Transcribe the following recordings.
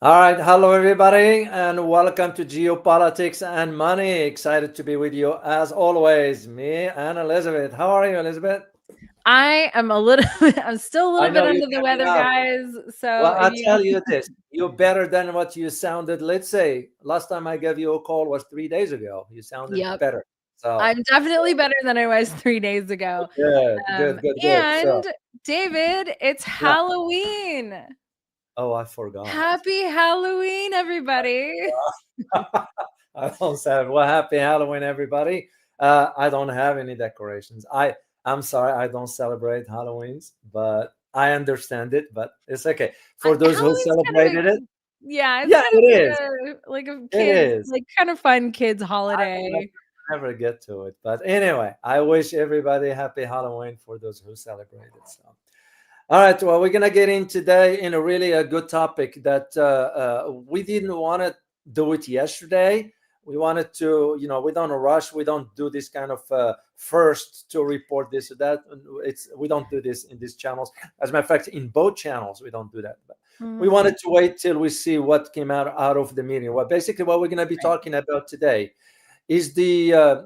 All right. Hello, everybody, and welcome to Geopolitics and Money. Excited to be with you as always. Me and Elizabeth. How are you, Elizabeth? I am a little I'm still a I little bit know you under the coming weather, up. guys. So Well, if I'll you tell you this. You're better than what you sounded. Let's say last time I gave you a call was 3 days ago. You sounded Yep. better. So I'm definitely better than I was 3 days ago. good, good, good, good. So And David, it's yeah. Halloween. Oh, I forgot. Happy Halloween, everybody. I don't say well, happy Halloween, everybody. I don't have any decorations. I'm sorry, I don't celebrate Halloweens, but I understand it. But it's okay for those who Halloween's kind of celebrated it. yeah, it's Yeah, kind it is. of like a It kids, is. like kind of fun kids I will holiday. never get to it. But anyway, I wish everybody happy Halloween for those who celebrate it. So, all right. Well, we're gonna get in today in a really a good topic that we didn't want to do it yesterday. We wanted to, we don't rush. We don't do this kind of first to report this or that. We don't do this in these channels. As a matter of fact, in both channels, we don't do that. But we Mhm. wanted to wait till we see what came out of the meeting. Well, basically, what we're going to be Right. talking about today is the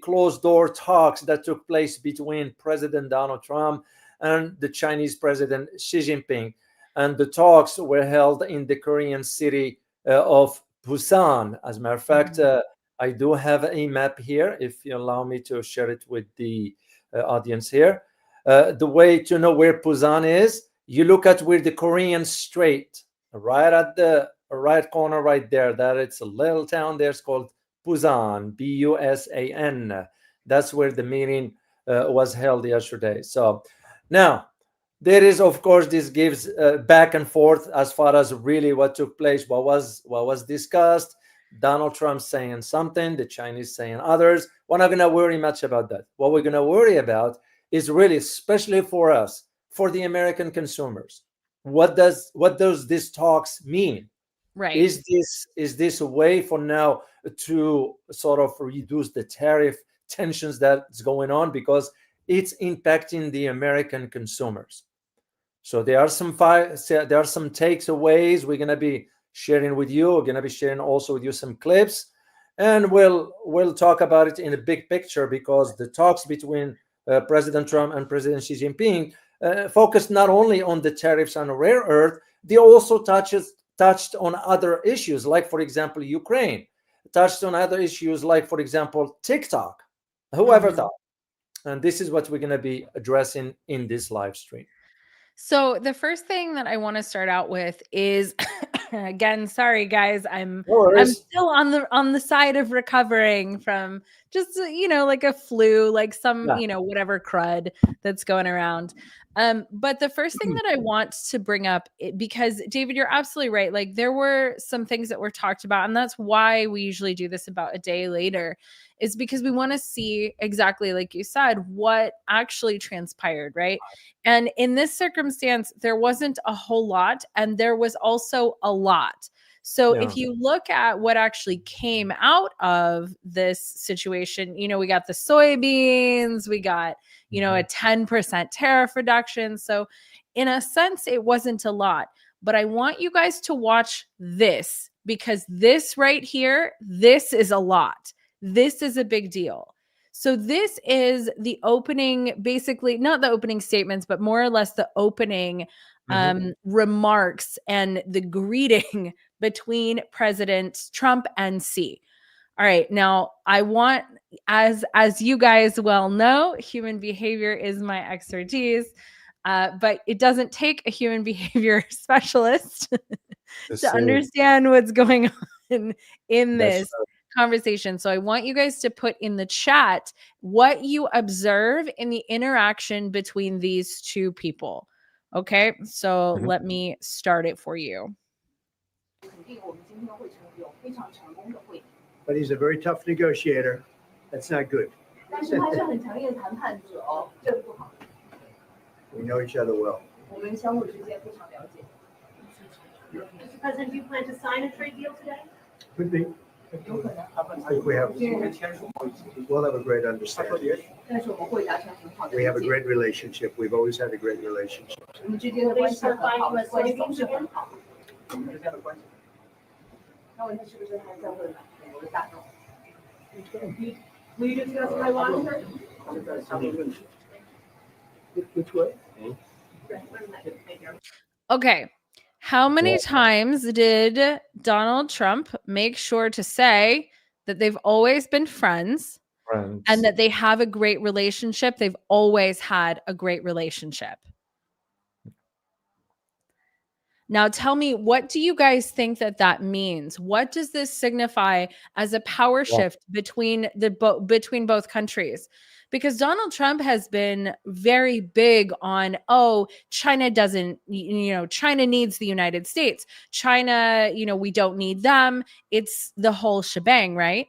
closed door talks that took place between President Donald Trump and the Chinese President Xi Jinping. And the talks were held in the Korean city of Busan. As a matter of fact, Mhm. I do have a map here, if you allow me to share it with the audience here. The way to know where Busan is, you look at where the Korean Strait, right at the right corner, right there. That it's a little town there. It's called Busan, Busan. That's where the meeting was held yesterday. So now there is, of course, this gives back and forth as far as really what took place, what was discussed. Donald Trump saying something, the Chinese saying others. We're not going to worry much about that. What we're going to worry about is really, especially for us, for the American consumers. What does this talks mean? Right. Is this a way for now to sort of reduce the tariff tensions that's going on, because it's impacting the American consumers? So there are some takeaways we're going to be sharing with you. We're going to be sharing also with you some clips, and we'll talk about it in a big picture, because the talks between President Trump and President Xi Jinping focused not only on the tariffs on rare earth, they also touched on other issues, like for example Ukraine, touched on other issues like for example TikTok. Whoever Mhm. thought? And this is what we're going to be addressing in this live stream. So the first thing that I want to start out with is again, sorry guys, No I'm worries. still on the side of recovering from just like a flu, like some, Yeah. whatever crud that's going around. But the first thing that I want to bring up because David, you're absolutely right. Like there were some things that were talked about, and that's why we usually do this about a day later, is because we want to see exactly like you said what actually transpired, right? And in this circumstance, there wasn't a whole lot, and there was also a lot. So Yeah. if you look at what actually came out of this situation, we got the soybeans, we got, a Mhm. 10% tariff reduction. So in a sense, it wasn't a lot. But I want you guys to watch this, because this right here, this is a lot. This is a big deal. So this is the opening, basically not the opening statements, but more or less the opening Mhm. remarks and the greeting between President Trump and Xi. All right, now I want, as you guys well know, human behavior is my expertise. But it doesn't take a human behavior specialist To to see. understand what's going on in That's this conversation. So I want you guys to put in the chat what you observe in the interaction between these two people. Okay, so right. Mhm. let me start it for you. But he's a very tough negotiator. That's not good. We know each other well. Mr. President, do you plan to sign a trade deal today? Could be. I think we'll have a great understanding. We have a great relationship. We've always had a great relationship. Will you start buying U.S. soybeans again? 他问他是不是还在未来美国的大众。Will you discuss Taiwan first? Which way? Okay. How many Yeah. times did Donald Trump make sure to say that they've always been friends Friends. and that they have a great relationship? They've always had a great relationship. Now tell me, what do you guys think that means? What does this signify as a power shift between between both countries? Because Donald Trump has been very big on, oh, China doesn't, China needs the United States. China, we don't need them. It's the whole shebang, right?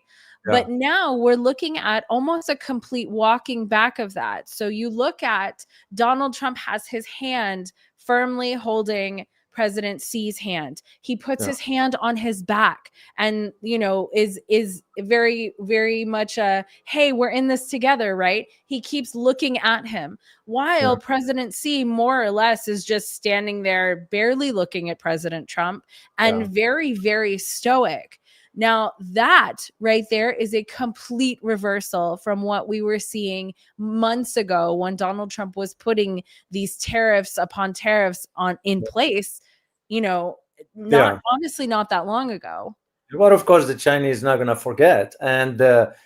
Yeah. But now we're looking at almost a complete walking back of that. So you look at Donald Trump has his hand firmly holding President Xi's hand. He puts his hand on his back and, is very, very much hey, we're in this together, right? He keeps looking at him while President Xi more or less is just standing there, barely looking at President Trump and very, very stoic. Now, that right there is a complete reversal from what we were seeing months ago when Donald Trump was putting these tariffs upon tariffs in place, honestly not that long ago. But of course, the Chinese not going to forget. And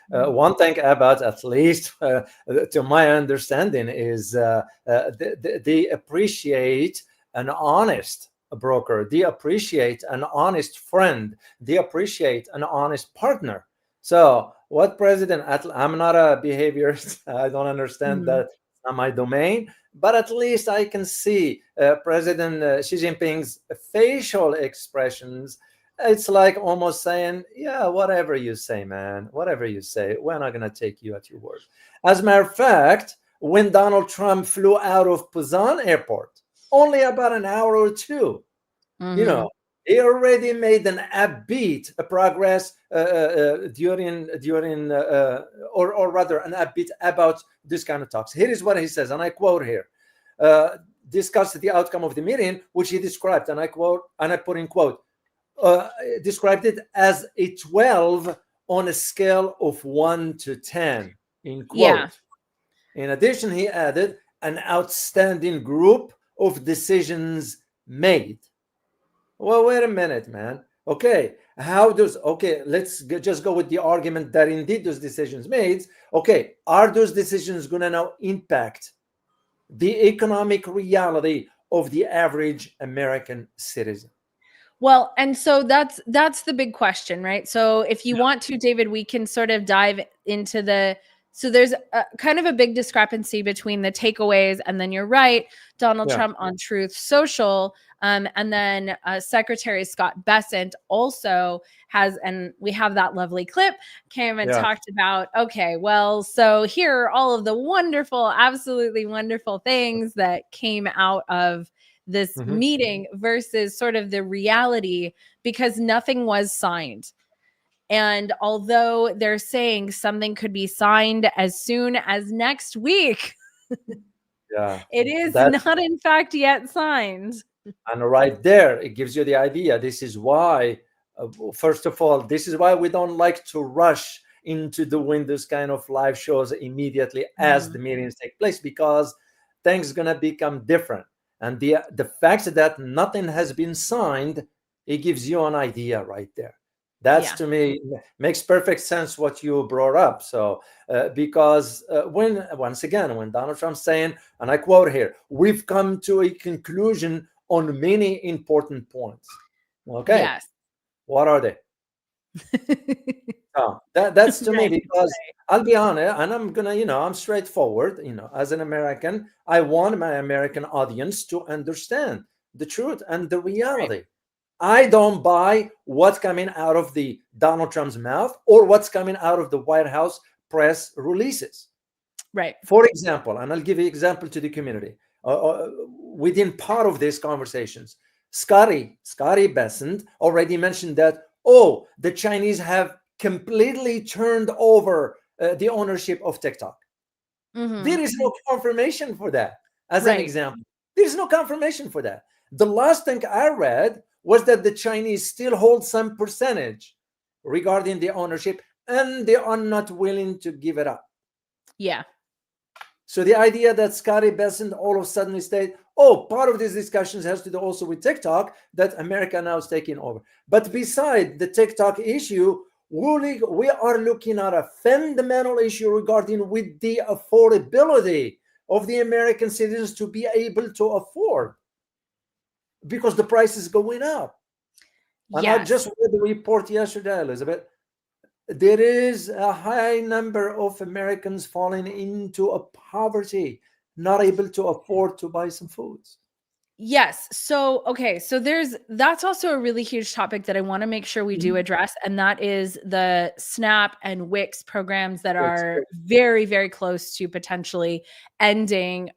one thing about, at least to my understanding, is they appreciate an honest broker. They appreciate an honest friend. They appreciate an honest partner. So what I'm not a behaviorist. I don't understand that. It's not my domain. But at least I can see President Xi Jinping's facial expressions. It's like almost saying, yeah, whatever you say, man, whatever you say, we're not going to take you at your word. As a matter of fact, when Donald Trump flew out of Busan airport, only about an hour or two, he already made an upbeat progress during or rather an upbeat about this kind of talks. Here is what he says, and I quote here. Discussed the outcome of the meeting, which he described, and I quote, and I put in quote, described it as a 12 on a scale of 1 to 10, in quote. Yeah. In addition, he added an outstanding group of decisions made. Well, wait a minute, man. Okay, let's just go with the argument that indeed those decisions made. Okay, are those decisions going to now impact the economic reality of the average American citizen? Well, and so that's the big question, right? So if you want to, David, we can sort of dive into so there's kind of a big discrepancy between the takeaways, and then you're right, Donald Trump on Truth Social, and then Secretary Scott Bessent also has, and we have that lovely clip, came and talked about, okay, well, so here are all of the wonderful, absolutely wonderful things that came out of this meeting versus sort of the reality, because nothing was signed. And although they're saying something could be signed as soon as next week, it is not in fact yet signed. And right there, it gives you the idea. This is why, first of all, this is why we don't like to rush into doing this kind of live shows immediately as the meetings take place, because things are going to become different. And the fact that nothing has been signed, it gives you an idea right there. That's to me makes perfect sense what you brought up. So because when Donald Trump's saying, and I quote here, we've come to a conclusion on many important points. Okay. Yes. What are they? That's to me, because I'll be honest, and I'm gonna, I'm straightforward. As an American, I want my American audience to understand the truth and the reality. Right. I don't buy what's coming out of the Donald Trump's mouth or what's coming out of the White House press releases. Right. For example, and I'll give you an example to the community. Within part of these conversations, Scotty Bessent already mentioned that, the Chinese have completely turned over the ownership of TikTok. There is no confirmation for that. As an example, there is no confirmation for that. The last thing I read was that the Chinese still hold some percentage regarding the ownership, and they are not willing to give it up. Yeah. So the idea that Scotty Bessent all of a sudden said, oh, part of these discussions has to do also with TikTok, that America now is taking over. But beside the TikTok issue, we are looking at a fundamental issue regarding with the affordability of the American citizens to be able to afford, because the price is going up. And I just read the report yesterday, Elizabeth. There is a high number of Americans falling into a poverty, not able to afford to buy some foods. Yes. So, okay. So that's also a really huge topic that I want to make sure we do address. And that is the SNAP and WICS programs that are very, very close to potentially ending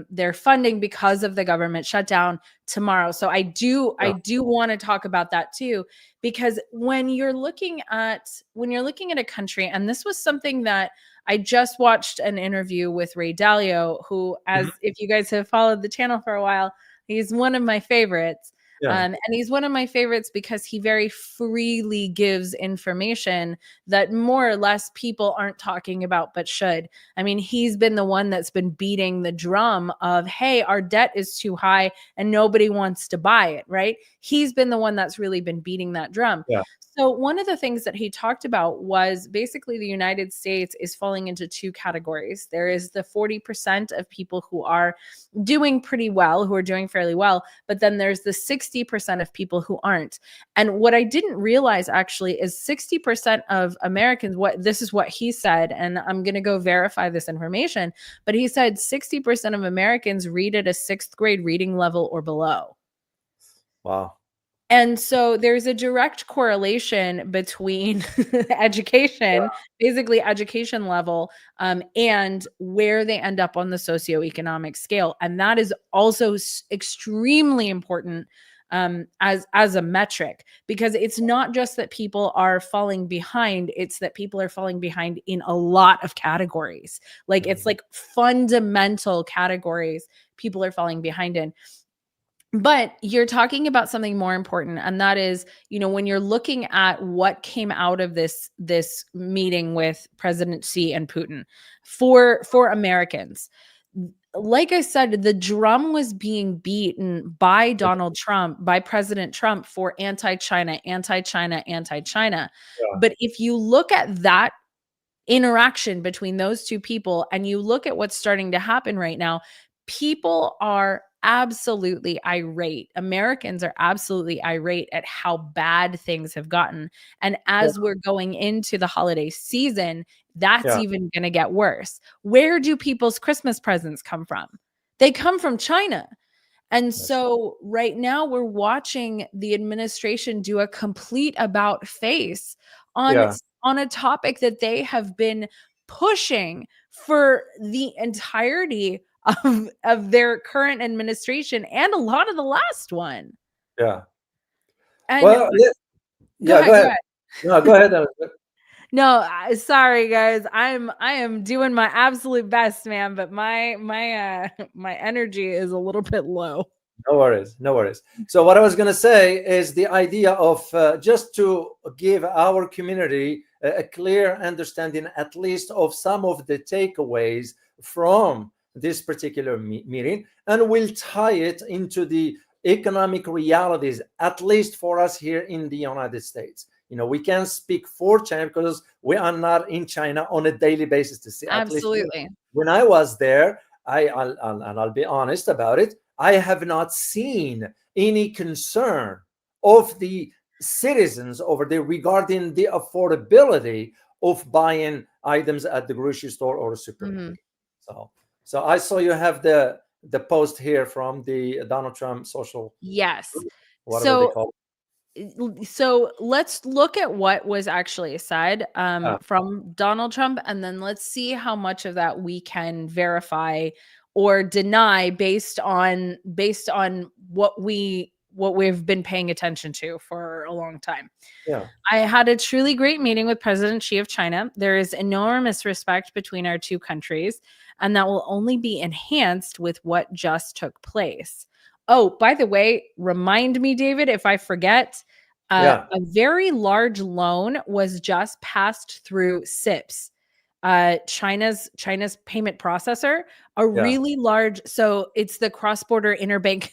their funding because of the government shutdown tomorrow. So I do want to talk about that too, because when you're looking at a country, and this was something that I just watched an interview with Ray Dalio, who, as if you guys have followed the channel for a while, he's one of my favorites. And he's one of my favorites because he very freely gives information that more or less people aren't talking about but should. I mean, he's been the one that's been beating the drum of, hey, our debt is too high and nobody wants to buy it, right? He's been the one that's really been beating that drum. Yeah. So one of the things that he talked about was basically the United States is falling into two categories. There is the 40% of people who are doing pretty well, who are doing fairly well, but then there's the 60% of people who aren't. And what I didn't realize actually is 60% of Americans, this is what he said, and I'm going to go verify this information, but he said 60% of Americans read at a 6th grade reading level or below. Wow. And so there's a direct correlation between education, basically education level, and where they end up on the socioeconomic scale. And that is also extremely important as a metric, because it's not just that people are falling behind, it's that people are falling behind in a lot of categories. Like it's like fundamental categories people are falling behind in. But you're talking about something more important, and that is, when you're looking at what came out of this meeting with President Xi and Putin for Americans. Like I said, the drum was being beaten by Donald Trump, by President Trump, for anti-China, anti-China, anti-China. Yeah. But if you look at that interaction between those two people and you look at what's starting to happen right now, people are absolutely irate. Americans are absolutely irate at how bad things have gotten. And as we're going into the holiday season, that's even going to get worse. Where do people's Christmas presents come from? They come from China. And so right now we're watching the administration do a complete about face on a topic that they have been pushing for the entirety of their current administration and a lot of the last one. Yeah. And well, go ahead. No, go ahead. No, sorry guys. I am doing my absolute best, man, but my energy is a little bit low. No worries. So what I was going to say is the idea of just to give our community a clear understanding, at least of some of the takeaways from this particular meeting, and we'll tie it into the economic realities, at least for us here in the United States. We can't speak for China because we are not in China on a daily basis to see. Absolutely. When I was there, I'll be honest about it, I have not seen any concern of the citizens over there regarding the affordability of buying items at the grocery store or a supermarket. So I saw you have the post here from the Donald Trump social. Yes. Whatever they call it. So let's look at what was actually said from Donald Trump, and then let's see how much of that we can verify or deny based on what we've been paying attention to for a long time. Yeah. I had a truly great meeting with President Xi of China. There is enormous respect between our two countries, and that will only be enhanced with what just took place. Oh, by the way, remind me, David, if I forget, Yeah. a very large loan was just passed through SIPS, China's payment processor, a Yeah. really large. So it's the cross-border interbank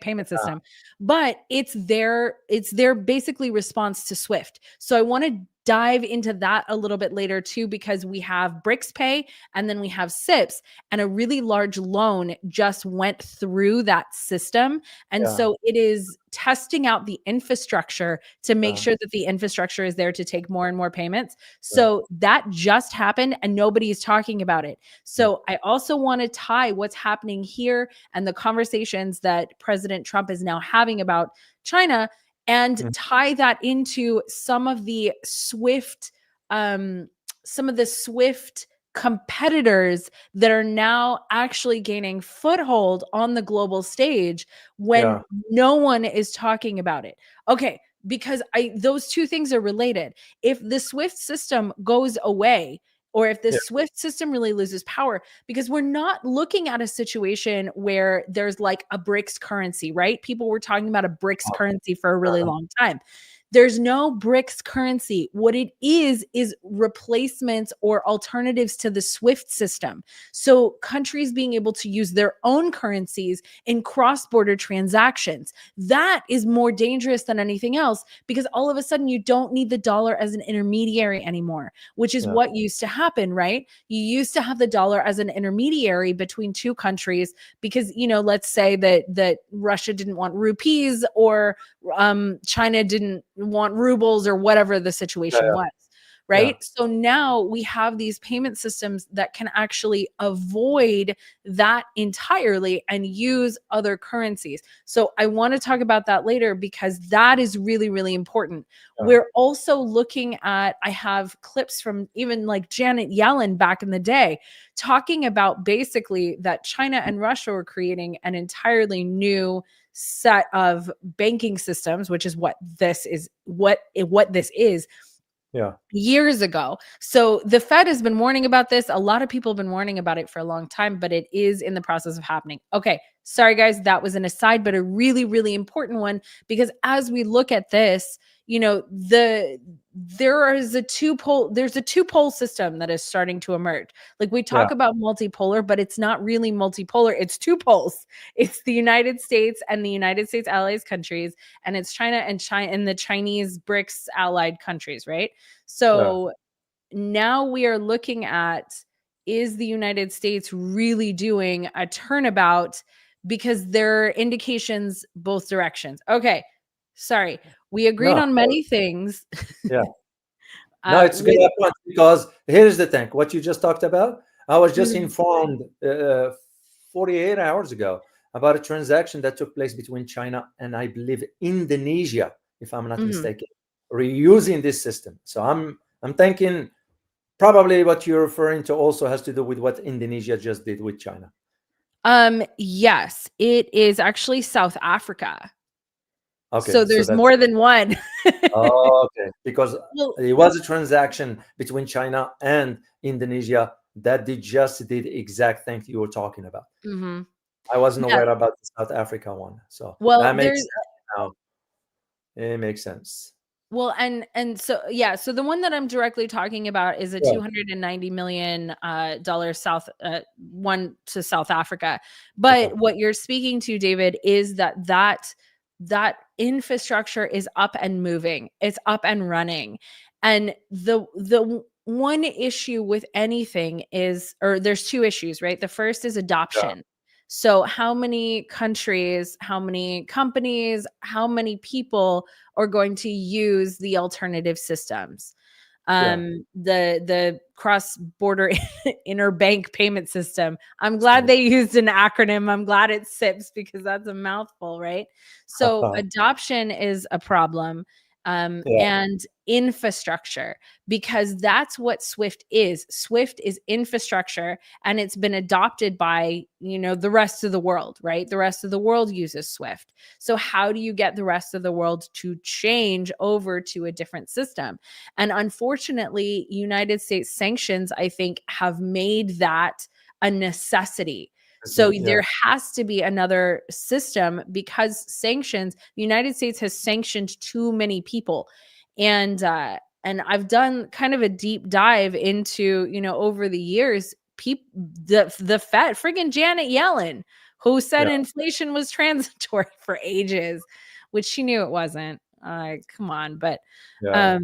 payment system, but it's their basically response to SWIFT. So I want to dive into that a little bit later too, because we have BRICS Pay and then we have SIPS, and a really large loan just went through that system. And Yeah. so it is testing out the infrastructure to make Yeah. sure that the infrastructure is there to take more and more payments. So that just happened and nobody is talking about it. So I also want to tie what's happening here and the conversations that President Trump is now having about China and tie that into some of the SWIFT competitors that are now actually gaining foothold on the global stage when no one is talking about it. Okay, because those two things are related. If the SWIFT system goes away, or if the SWIFT system really loses power, because we're not looking at a situation where there's like a BRICS currency, right? People were talking about a BRICS currency for a really long time. There's no BRICS currency. What it is replacements or alternatives to the SWIFT system. So countries being able to use their own currencies in cross-border transactions. That is more dangerous than anything else, because all of a sudden you don't need the dollar as an intermediary anymore, which is what used to happen, right? You used to have the dollar as an intermediary between two countries because, let's say that Russia didn't want rupees, or China didn't want rubles, or whatever the situation was, right? So now we have these payment systems that can actually avoid that entirely and use other currencies. So I want to talk about that later, because that is really, really important. We're also looking at, I have clips from even like Janet Yellen back in the day talking about basically that China and Russia were creating an entirely new set of banking systems, which is what this is, years ago. So the Fed has been warning about this. A lot of people have been warning about it for a long time, but it is in the process of happening. Okay, sorry guys, that was an aside, but a really, really important one, because as we look at this, there's a two-pole system that is starting to emerge. Like we talk about multipolar, but it's not really multipolar. It's two poles. It's the United States and the United States allies countries, and it's China and the Chinese BRICS allied countries, right? So now we are looking at, is the United States really doing a turnabout? Because there are indications both directions. Okay, sorry. We agreed on many things. Yeah. No, it's a good point, because here's the thing. What you just talked about, I was just informed 48 hours ago about a transaction that took place between China and, I believe, Indonesia, if I'm not mistaken, reusing this system. So I'm thinking probably what you're referring to also has to do with what Indonesia just did with China. Yes, it is actually South Africa. Okay, so there's more than one. Okay, because it was a transaction between China and Indonesia that they just did the exact thing you were talking about. I wasn't aware about the South Africa one, so that makes sense now. It makes sense. Well, and so so the one that I'm directly talking about is a $290 million one to South Africa. But what you're speaking to, David, is that infrastructure is up and moving. It's up and running. And the one issue with anything is, or there's two issues, right? The first is adoption. So how many countries, how many companies, how many people are going to use the alternative systems? The cross-border interbank payment system. I'm glad they used an acronym. I'm glad it's SIPS, because that's a mouthful, right? So adoption is a problem. And infrastructure, because that's what SWIFT is. SWIFT is infrastructure, and it's been adopted by, the rest of the world, right? The rest of the world uses SWIFT. So how do you get the rest of the world to change over to a different system? And unfortunately, United States sanctions, I think, have made that a necessity. So Yeah. there has to be another system because sanctions, the United States has sanctioned too many people. And I've done kind of a deep dive into, over the years, the Fed, friggin' Janet Yellen, who said Yeah. inflation was transitory for ages, which she knew it wasn't. Come on, Yeah.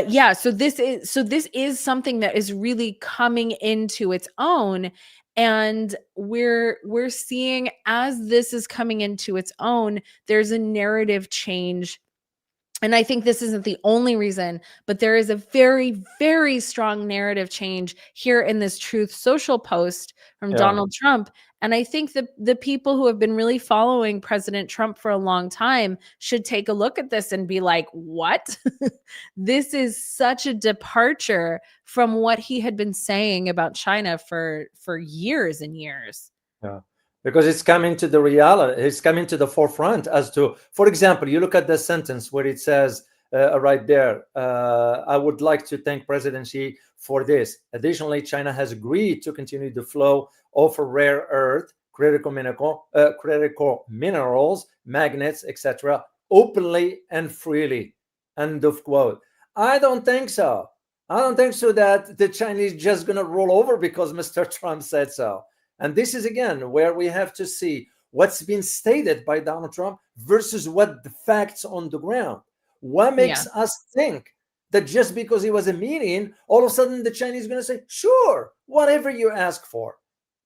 yeah, so this is something that is really coming into its own, and we're seeing as this is coming into its own, there's a narrative change. And I think this isn't the only reason, but there is a very, very strong narrative change here in this Truth Social post from Yeah. Donald Trump. And I think that the people who have been really following President Trump for a long time should take a look at this and be like, what? This is such a departure from what he had been saying about China for years and years. Yeah, because it's coming to the reality, it's coming to the forefront as to, for example, you look at the sentence where it says right there, I would like to thank President Xi for this. Additionally, China has agreed to continue the flow of rare earth, critical minerals, magnets, etc., openly and freely. End of quote. I don't think so. I don't think so that the Chinese just going to roll over because Mr. Trump said so. And this is, again, where we have to see what's been stated by Donald Trump versus what the facts on the ground. What makes us think that just because it was a meeting, all of a sudden the Chinese are going to say, sure, whatever you ask for,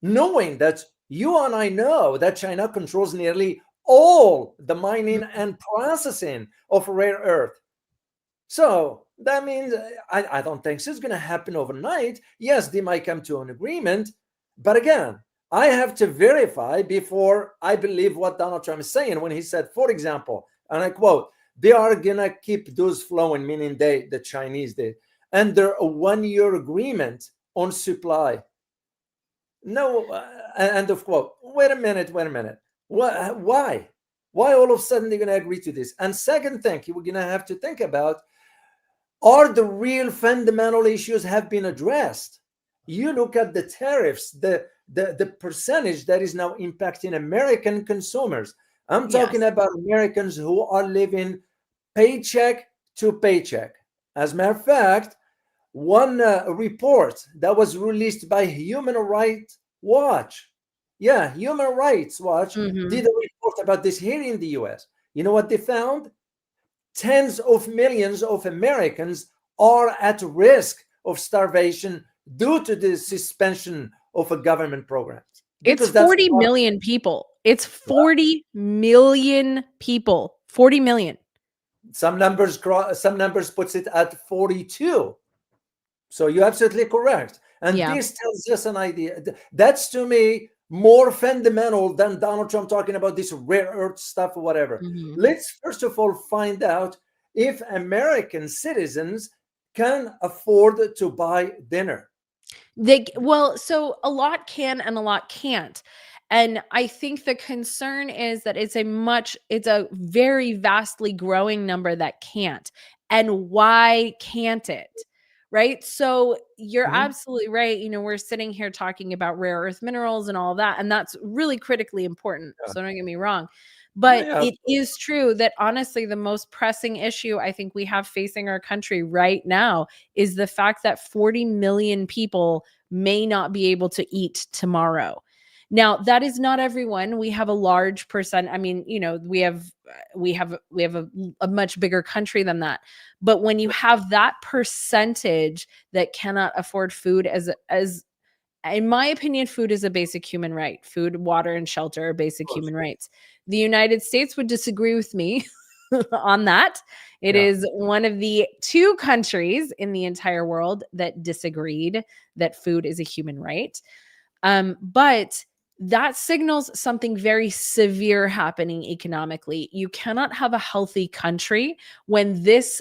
knowing that you and I know that China controls nearly all the mining and processing of rare earth. So that means I don't think this is going to happen overnight. Yes, they might come to an agreement. But again, I have to verify before I believe what Donald Trump is saying when he said, for example, and I quote, they are going to keep those flowing, meaning the Chinese did, under a 1-year agreement on supply. No, end of quote. Wait a minute. Why? Why all of a sudden they're going to agree to this? And second thing, we're going to have to think about, are the real fundamental issues have been addressed? You look at the tariffs, the percentage that is now impacting American consumers. I'm talking about Americans who are living paycheck to paycheck. As a matter of fact, one report that was released by Human Rights Watch, Human Rights Watch did a report about this here in the US. You know what they found? Tens of millions of Americans are at risk of starvation due to the suspension of a government program. It's 40 million people. It's 40 million people. 40 million. Some numbers puts it at 42. So you're absolutely correct. And this tells us an idea. That's, to me, more fundamental than Donald Trump talking about this rare earth stuff or whatever. Let's first of all find out if American citizens can afford to buy dinner. So a lot can and a lot can't. And I think the concern is that it's a very vastly growing number that can't. And why can't it? Right? So you're absolutely right. We're sitting here talking about rare earth minerals and all that, and that's really critically important. So don't get me wrong. But it is true that honestly, the most pressing issue I think we have facing our country right now is the fact that 40 million people may not be able to eat tomorrow. Now, that is not everyone. We have a large percent. I mean, we have a much bigger country than that. But when you have that percentage that cannot afford food, as in my opinion, food is a basic human right. Food, water, and shelter are basic human rights. The United States would disagree with me on that. It is one of the 2 countries in the entire world that disagreed that food is a human right. But that signals something very severe happening economically. You cannot have a healthy country when this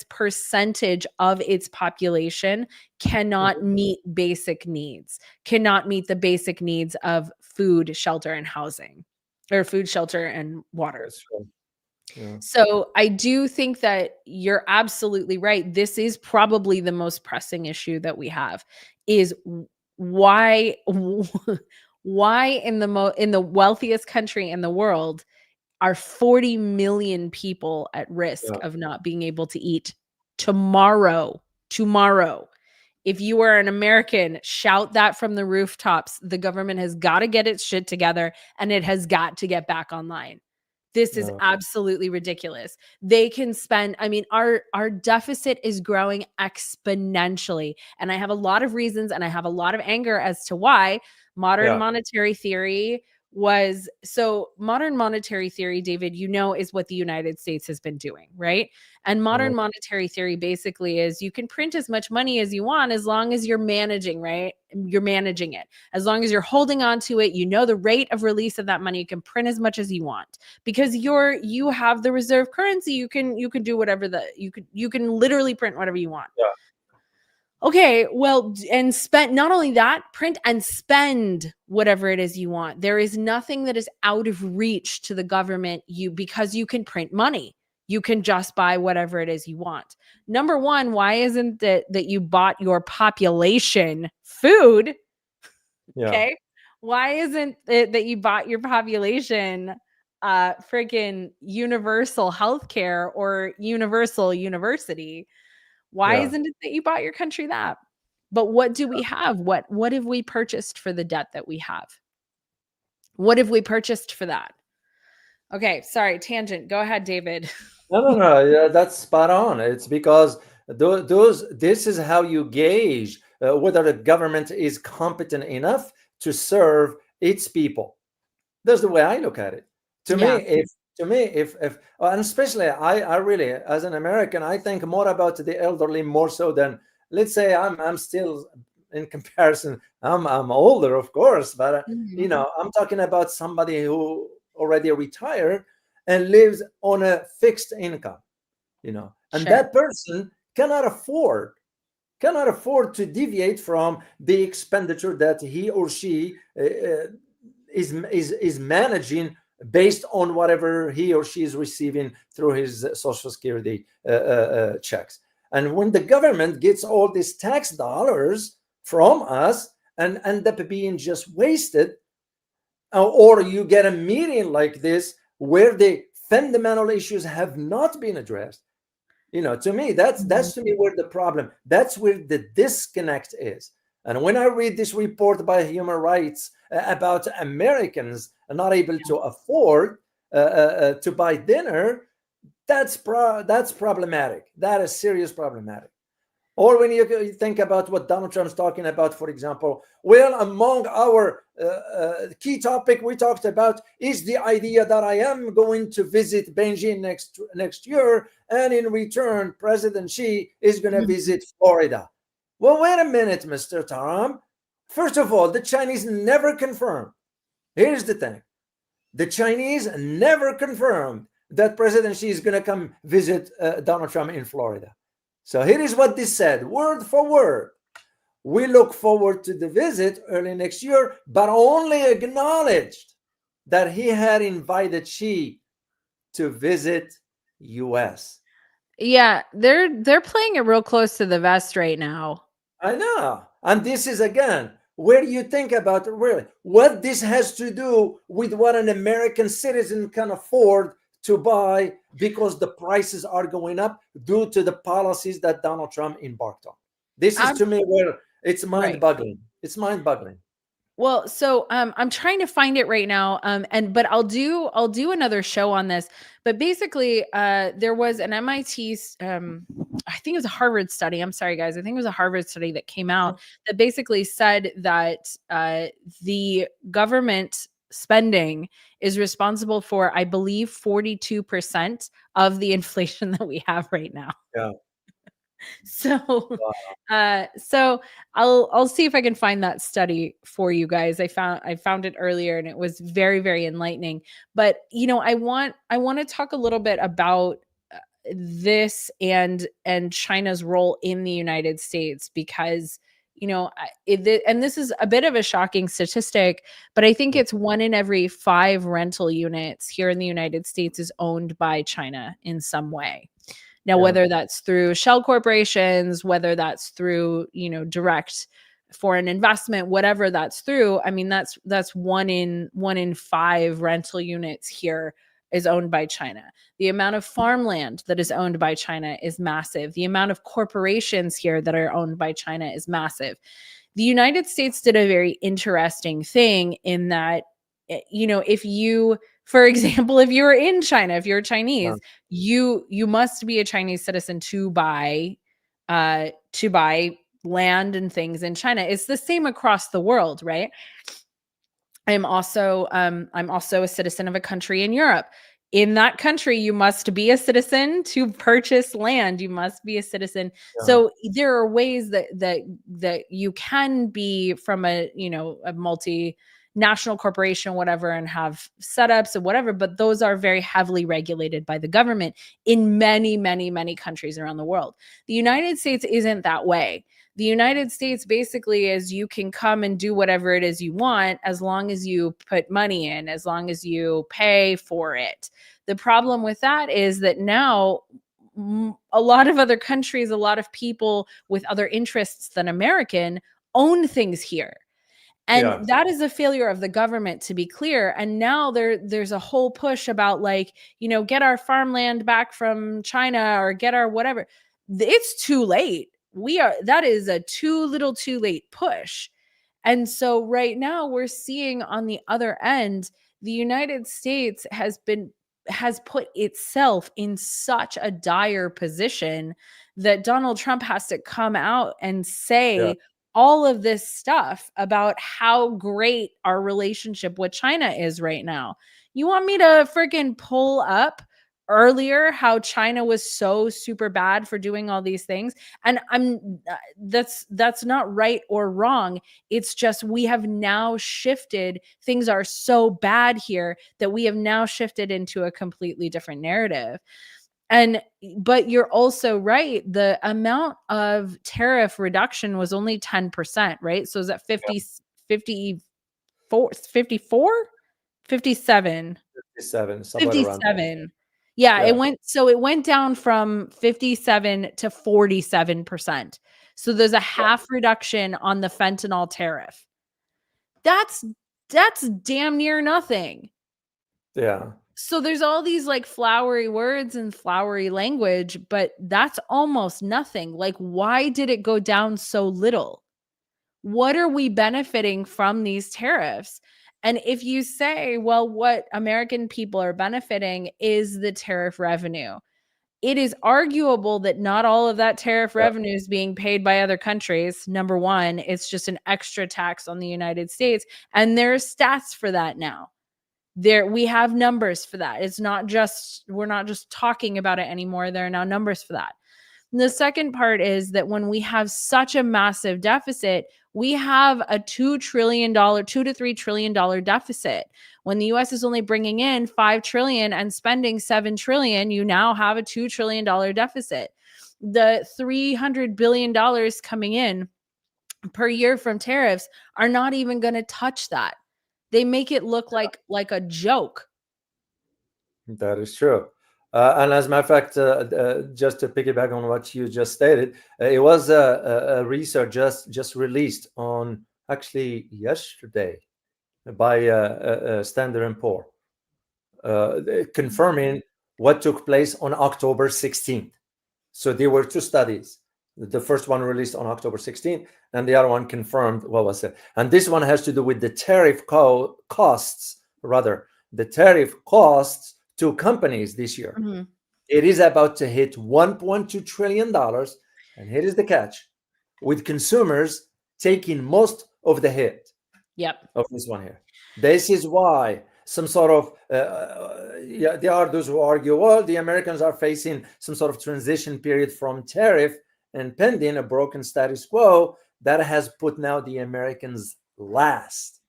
percentage of its population cannot meet basic needs, cannot meet the basic needs of food, shelter, and housing, or food, shelter, and water. So I do think that you're absolutely right. This is probably the most pressing issue that we have, is why why in the wealthiest country in the world are 40 million people at risk Yeah. of not being able to eat tomorrow. If you are an American, shout that from the rooftops. The government has got to get its shit together and it has got to get back online. This is Yeah. absolutely ridiculous. They can spend, I mean, our deficit is growing exponentially. And I have a lot of reasons and I have a lot of anger as to why. Modern Yeah. monetary theory, David, is what the United States has been doing, right? And modern monetary theory basically is you can print as much money as you want as long as you're managing, right? You're managing it. As long as you're holding on to it, the rate of release of that money, you can print as much as you want because you have the reserve currency. You can do whatever you can literally print whatever you want. Yeah. Okay, well, and spend, not only that, print and spend whatever it is you want. There is nothing that is out of reach to the government because you can print money. You can just buy whatever it is you want. Number one, why isn't it that you bought your population food? Yeah. Okay. Why isn't it that you bought your population freaking universal healthcare or universal university? Why Yeah. isn't it that you bought your country that? But what do we have? What have we purchased for the debt that we have? What have we purchased for that? Okay, sorry, tangent. Go ahead, David. No. Yeah, that's spot on. It's because this is how you gauge whether the government is competent enough to serve its people. That's the way I look at it. To Yeah. me, if and especially I really, as an American, I think more about the elderly more so than, let's say, I'm still, in comparison, I'm older, of course, but I'm talking about somebody who already retired and lives on a fixed income, and Sure. that person cannot afford to deviate from the expenditure that he or she is managing based on whatever he or she is receiving through his Social Security checks. And when the government gets all these tax dollars from us and end up being just wasted, or you get a meeting like this where the fundamental issues have not been addressed, to me, that's to me where the problem, that's where the disconnect is. And when I read this report by Human Rights about Americans not able to afford to buy dinner, that's problematic. That is serious problematic. Or when you think about what Donald Trump's talking about, for example, well, among our key topic we talked about is the idea that I am going to visit Beijing next year, and in return, President Xi is going to visit Florida. Well, wait a minute, Mr. Taram. First of all, the Chinese never confirmed. Here's the thing. The Chinese never confirmed that President Xi is going to come visit Donald Trump in Florida. So here is what this said, word for word. We look forward to the visit early next year, but only acknowledged that he had invited Xi to visit U.S. Yeah, they're playing it real close to the vest right now. I know. And this is, again, where you think about really what this has to do with what an American citizen can afford to buy because the prices are going up due to the policies that Donald Trump embarked on. This is, to me, where it's mind-boggling. It's mind-boggling. Well, so I'm trying to find it right now, but I'll do another show on this. But basically, there was an MIT, I think it was a Harvard study. I'm sorry, guys. I think it was a Harvard study that came out that basically said that the government spending is responsible for, I believe, 42% of the inflation that we have right now. Yeah. So, so I'll see if I can find that study for you guys. I found it earlier and it was very, very enlightening. But I want to talk a little bit about this and China's role in the United States because and this is a bit of a shocking statistic, but I think it's 1 in every 5 rental units here in the United States is owned by China in some way. Now, whether that's through shell corporations, whether that's through, direct foreign investment, whatever that's through. I mean, that's one in 5 rental units here is owned by China. The amount of farmland that is owned by China is massive. The amount of corporations here that are owned by China is massive. The United States did a very interesting thing in that, if you, for example, if you're in China, if you're Chinese, you must be a Chinese citizen to buy land and things in China. It's the same across the world, right? I'm also a citizen of a country in Europe. In that country, you must be a citizen to purchase land. You must be a citizen. Yeah. So there are ways that you can be from a multinational corporation, whatever, and have setups and whatever, but those are very heavily regulated by the government in many, many, many countries around the world. The United States isn't that way. The United States basically is you can come and do whatever it is you want as long as you put money in, as long as you pay for it. The problem with that is that now a lot of other countries, a lot of people with other interests than American own things here. And that is a failure of the government, to be clear. And now there's a whole push about get our farmland back from China or get our whatever. It's too late. That is a too late push. And so right now we're seeing on the other end, the United States has put itself in such a dire position that Donald Trump has to come out and say all of this stuff about how great our relationship with China is right now. You want me to freaking pull up earlier how China was so super bad for doing all these things? And that's not right or wrong. It's just we have now shifted. Things are so bad here that we have now shifted into a completely different narrative. But you're also right. The amount of tariff reduction was only 10%, right? So is that 57? 57. Yeah, it went down from 57 to 47%. So there's a half reduction on the fentanyl tariff. That's damn near nothing. Yeah. So there's all these flowery words and flowery language, but that's almost nothing. Why did it go down so little? What are we benefiting from these tariffs? And if you say, well, what American people are benefiting is the tariff revenue, it is arguable that not all of that tariff revenue is being paid by other countries. Number one, it's just an extra tax on the United States. And there's stats for that now. We have numbers for that. We're not just talking about it anymore. There are now numbers for that. And the second part is that when we have such a massive deficit, we have a $2 to $3 trillion deficit. When the US is only bringing in $5 trillion and spending $7 trillion, you now have a $2 trillion deficit. The $300 billion coming in per year from tariffs are not even going to touch that. They make it look like a joke. That is true. And as a matter of fact, just to piggyback on what you just stated, it was a research just released on actually yesterday by Standard & Poor, confirming what took place on October 16th. So there were two studies. The first one released on October 16th, and the other one confirmed what was it. And this one has to do with the tariff costs to companies this year. Mm-hmm. It is about to hit $1.2 trillion. And here is the catch, with consumers taking most of the hit of this one here. This is why some sort of, there are those who argue, well, the Americans are facing some sort of transition period from tariff and pending a broken status quo that has put now the Americans last.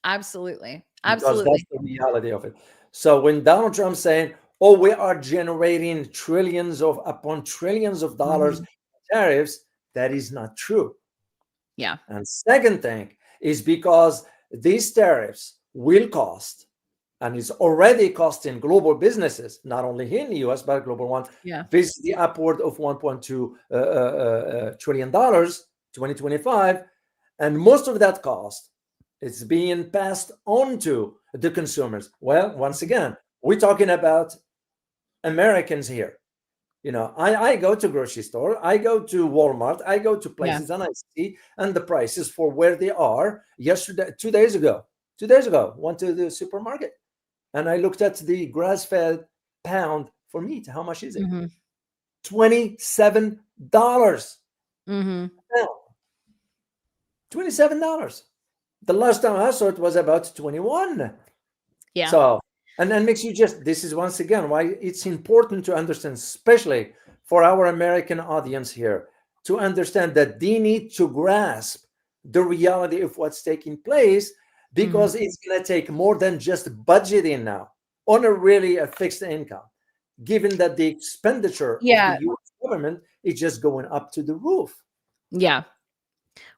Absolutely. Because that's the reality of it. So when Donald Trump's saying, oh, we are generating trillions upon trillions of dollars in tariffs, that is not true. Yeah. And second thing is because these tariffs will cost, and it's already costing global businesses, not only here in the US, but global one, this the upward of $1.2 trillion, 2025. And most of that cost is being passed on to the consumers. Well, once again, we're talking about Americans here. I go to grocery store, I go to Walmart, I go to places, and I see and the prices for where they are. Yesterday, 2 days ago, went to the supermarket and I looked at the grass-fed pound for meat. How much is it? Mm-hmm. $27. Mm-hmm. $27. The last time I saw it was about 21. Yeah. So, and then makes you this is once again why it's important to understand, especially for our American audience here, to understand that they need to grasp the reality of what's taking place, because it's going to take more than just budgeting now on a fixed income, given that the expenditure of the U.S. government is just going up to the roof. Yeah.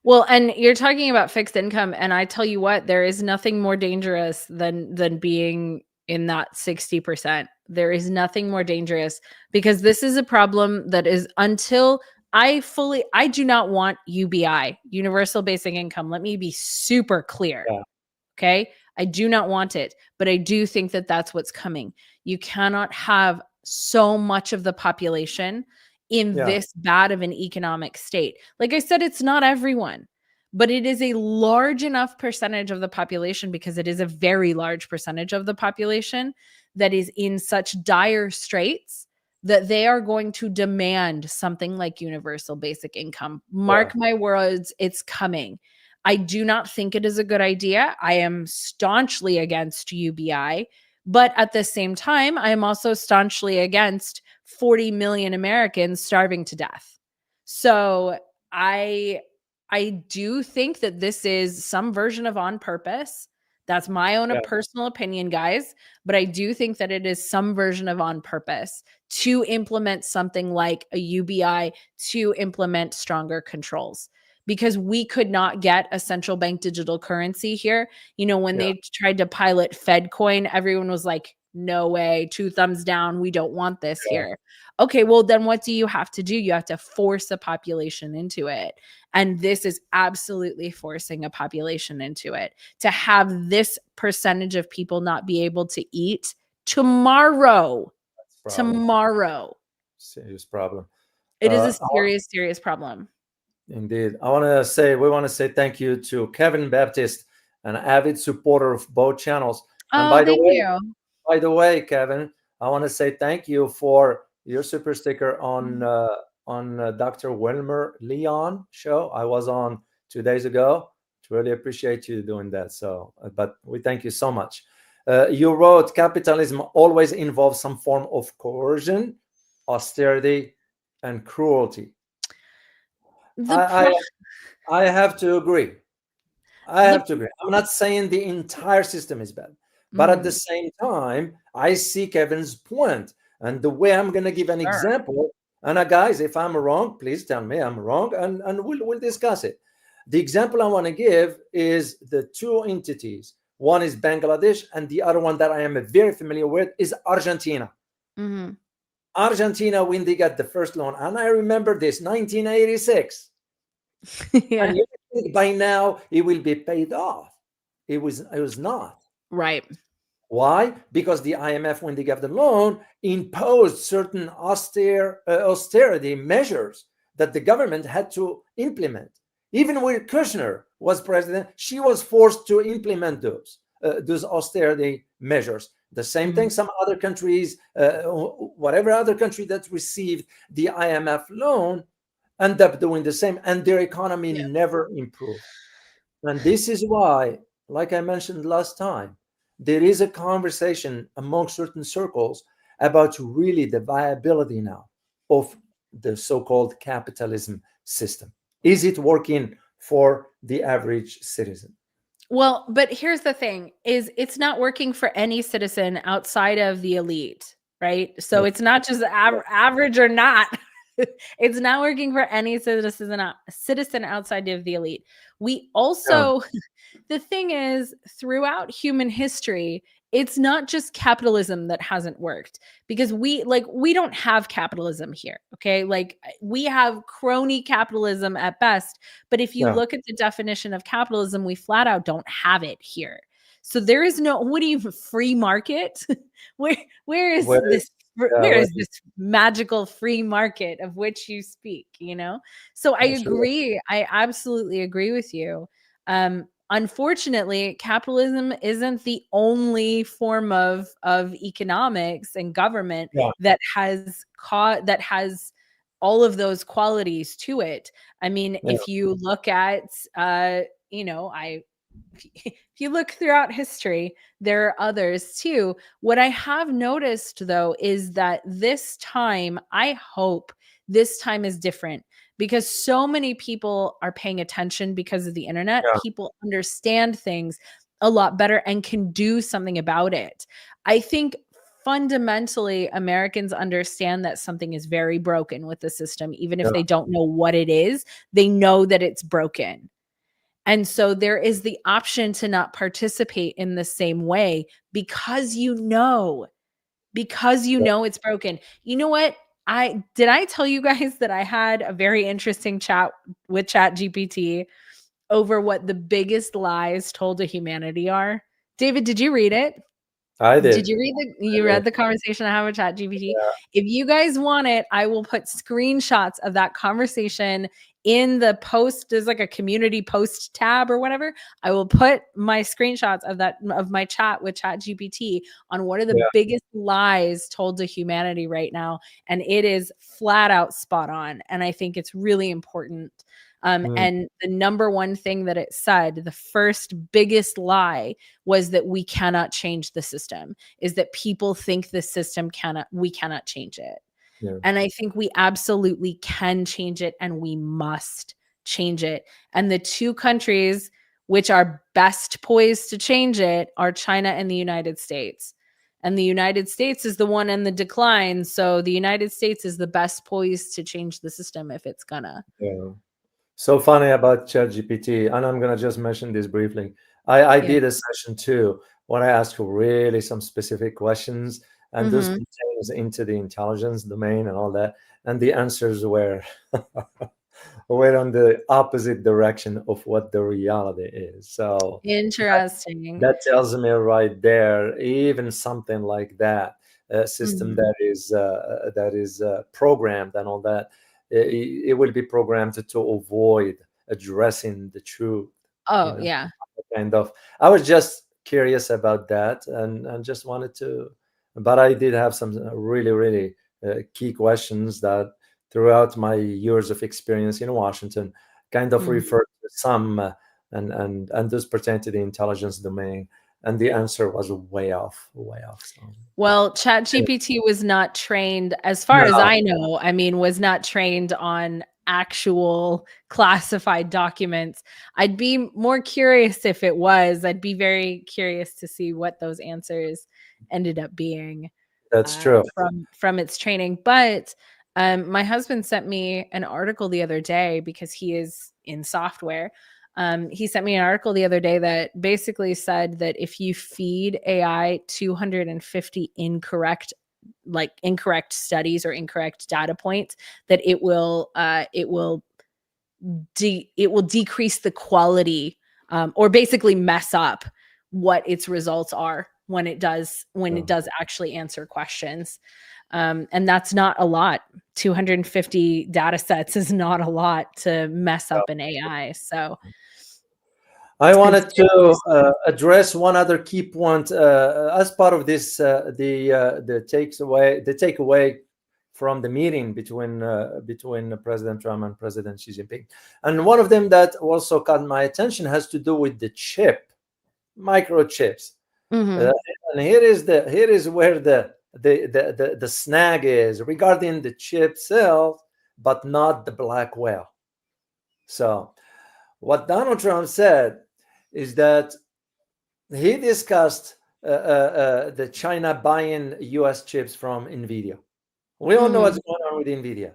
Well, and you're talking about fixed income, and I tell you what, there is nothing more dangerous than being in that 60%. There is nothing more dangerous, because this is a problem that is, until I do not want UBI, universal basic income. Let me be super clear. Yeah. Okay. I do not want it, but I do think that that's what's coming. You cannot have so much of the population in this bad of an economic state. Like I said, it's not everyone, but it is a large enough percentage of the population, because it is a very large percentage of the population that is in such dire straits that they are going to demand something like universal basic income. Mark my words, it's coming. I do not think it is a good idea. I am staunchly against UBI, but at the same time, I am also staunchly against 40 million Americans starving to death. So I do think that this is some version of on purpose. That's my own personal opinion, guys. But I do think that it is some version of on purpose to implement something like a UBI, to implement stronger controls, because we could not get a central bank digital currency here. When they tried to pilot FedCoin, everyone was like, no way, 2 thumbs down. We don't want this here. Okay, well, then what do you have to do? You have to force a population into it. And this is absolutely forcing a population into it, to have this percentage of people not be able to eat tomorrow. Serious problem. It is a serious, serious problem. Indeed. We want to say thank you to Kevin Baptist, an avid supporter of both channels. And by the way, Kevin, I want to say thank you for your super sticker on Dr. Wilmer Leon show. I was on 2 days ago. Really appreciate you doing that. So, but we thank you so much. You wrote, capitalism always involves some form of coercion, austerity, and cruelty. I have to agree. I'm not saying the entire system is bad, but at the same time, I see Kevin's point. And the way I'm going to give an example, and guys, if I'm wrong, please tell me I'm wrong, and we'll discuss it. The example I want to give is the 2 entities. One is Bangladesh, and the other one that I am very familiar with is Argentina. Argentina, when they got the first loan, and I remember this, 1986. And you think by now it will be paid off. It was not. Right. Why? Because the IMF, when they gave the loan, imposed certain austerity measures that the government had to implement. Even when Kushner was president, she was forced to implement those austerity measures. The same thing, some other countries, whatever other country that received the IMF loan, end up doing the same, and their economy never improved. And this is why, like I mentioned last time, there is a conversation among certain circles about really the viability now of the so-called capitalism system. Is it working for the average citizen? Well, but here's the thing, is it's not working for any citizen outside of the elite, right? So it's not just average or not. It's not working for any citizen outside of the elite. We also, the thing is, throughout human history, it's not just capitalism that hasn't worked, because we don't have capitalism here. Okay. Like, we have crony capitalism at best. But if you Yeah. look at the definition of capitalism, we flat out don't have it here. So there is no, what do you, free market? where is Where this? yeah, Where where is this magical free market of which you speak? So I Sure. agree. I absolutely agree with you. Unfortunately, capitalism isn't the only form of economics and government Yeah. that has all of those qualities to it. I mean, Yeah. if you look at if you look throughout history, there are others too. What I have noticed, though, is that this time, I hope this time is different, because so many people are paying attention because of the internet. Yeah. People understand things a lot better and can do something about it. I think fundamentally Americans understand that something is very broken with the system. Even if Yeah. they don't know what it is, they know that it's broken. And so there is the option to not participate in the same way, because it's broken. You know what? I tell you guys that I had a very interesting chat with ChatGPT over what the biggest lies told to humanity are. David, did you read it? I Did did. you read the conversation I have with ChatGPT? If you guys want it, I will put screenshots of that conversation in the post. There's like a community post tab or whatever. I will put my screenshots of my chat with ChatGPT on what are the biggest lies told to humanity right now. And it is flat out spot on. And I think it's really important. And the number one thing that it said, the first biggest lie, was that we cannot change the system, is that people think the system we cannot change it. Yeah. And I think we absolutely can change it, and we must change it. And the two countries which are best poised to change it are China and the United States. And the United States is the one in the decline. So the United States is the best poised to change the system if it's gonna. Yeah. So funny about ChatGPT, and I'm gonna just mention this briefly. I did a session too where I asked really some specific questions, and those pertains into the intelligence domain and all that, and the answers were were on the opposite direction of what the reality is. So Interesting. that tells me right there, even something like that, a system that is programmed and all that, it will be programmed to avoid addressing the truth. Oh, yeah. Kind of. I was just curious about that, and just wanted to. But I did have some really, really key questions that, throughout my years of experience in Washington, kind of referred to some, and those pertain to the intelligence domain. And the answer was way off, way off. So. Well, ChatGPT was not trained, as far as I know, was not trained on actual classified documents. I'd be more curious if it was. I'd be very curious to see what those answers ended up being. That's true. From its training. But my husband sent me an article the other day, because he is in software. He sent me an article the other day that basically said that if you feed AI 250 incorrect studies or incorrect data points, that it will decrease the quality, or basically mess up what its results are when it does actually answer questions. And that's not a lot. 250 data sets is not a lot to mess up an AI. So I wanted to address one other key point as part of this, the takeaway from the meeting between President Trump and President Xi Jinping. And one of them that also caught my attention has to do with the chip, microchips. And here is where the snag is regarding the chip itself, but not the black whale. So what Donald Trump said is that he discussed the China buying US chips from NVIDIA. We all know what's going on with NVIDIA,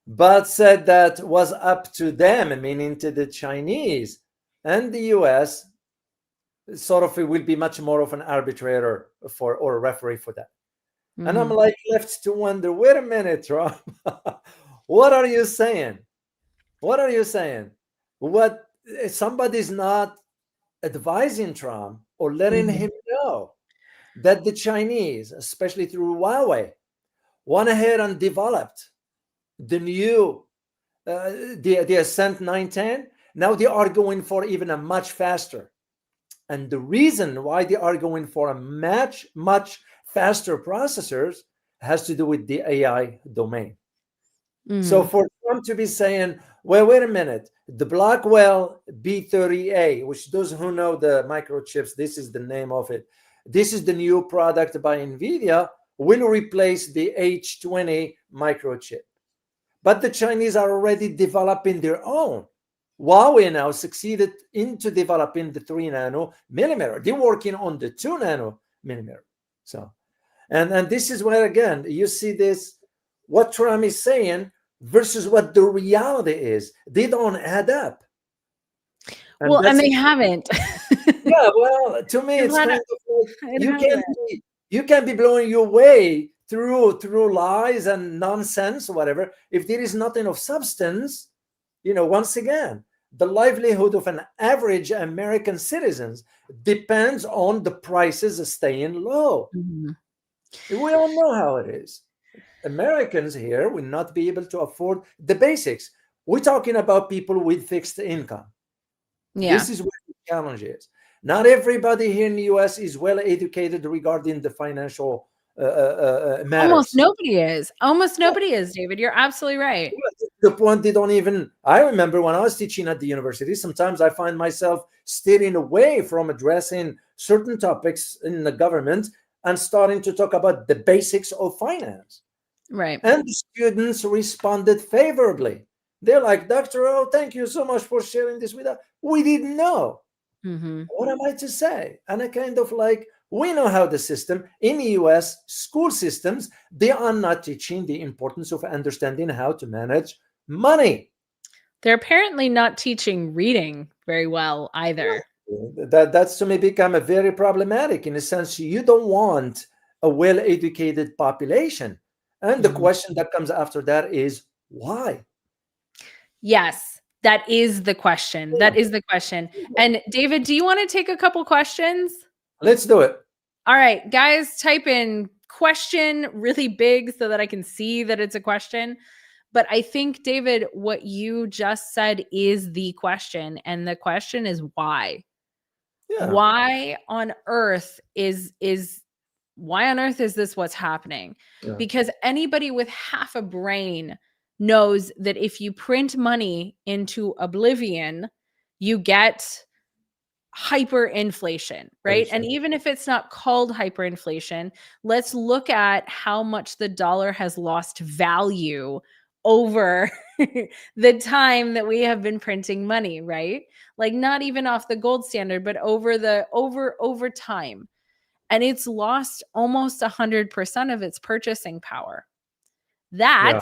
but said that was up to them, meaning to the Chinese and the US, sort of, it will be much more of an arbitrator for or a referee for that. And I'm Mhm. like left to wonder, wait a minute, Trump, what are you saying? What are you saying? What, somebody's not advising Trump or letting Mhm. him know that the Chinese, especially through Huawei, went ahead and developed the new the Ascent 910. Now they are going for even a much faster. And the reason why they are going for a much faster processors has to do with the AI domain. So Mhm. for Trump to be saying, well, wait a minute, the Blackwell B30A, which those who know the microchips, this is the name of it. This is the new product by NVIDIA, will replace the H20 microchip. But the Chinese are already developing their own. Huawei now succeeded into developing the 3 nanometer. They're working on the 2 nanometer. So, and this is where, again, you see this, what Trump is saying versus what the reality is. They don't add up. Well, and they haven't. Yeah, well, to me, it's kind of like you can't be blowing your way through lies and nonsense, whatever. If there is nothing of substance, once again, the livelihood of an average American citizens depends on the prices staying low. Mhm. We all know how it is. Americans here will not be able to afford the basics. We're talking about people with fixed income. Yeah. This is where the challenge is. Not everybody here in the US is well educated regarding the financial matters. Almost nobody is. Almost nobody is, David. You're absolutely right. The point they don't even, I remember when I was teaching at the university, sometimes I find myself steering away from addressing certain topics in the government and starting to talk about the basics of finance. Right. And the students responded favorably. They're like, Dr. O, thank you so much for sharing this with us. We didn't know. Mhm. What am I to say? And I kind of like, we know how the system in the US school systems, they are not teaching the importance of understanding how to manage money. They're apparently not teaching reading very well either. That's to me become a very problematic in a sense. You don't want a well-educated population. And the Mhm. question that comes after that is why? Yes, that is the question. That is the question. And David, do you want to take a couple questions? Let's do it. All right, guys, type in question really big so that I can see that it's a question. But I think, David, what you just said is the question. And the question is why? Yeah. Why on earth is this what's happening? Yeah. Because anybody with half a brain knows that if you print money into oblivion, you get hyperinflation, right? And even if it's not called hyperinflation, let's look at how much the dollar has lost value over the time that we have been printing money, right? Like not even off the gold standard, but over time. And it's lost almost 100% of its purchasing power. That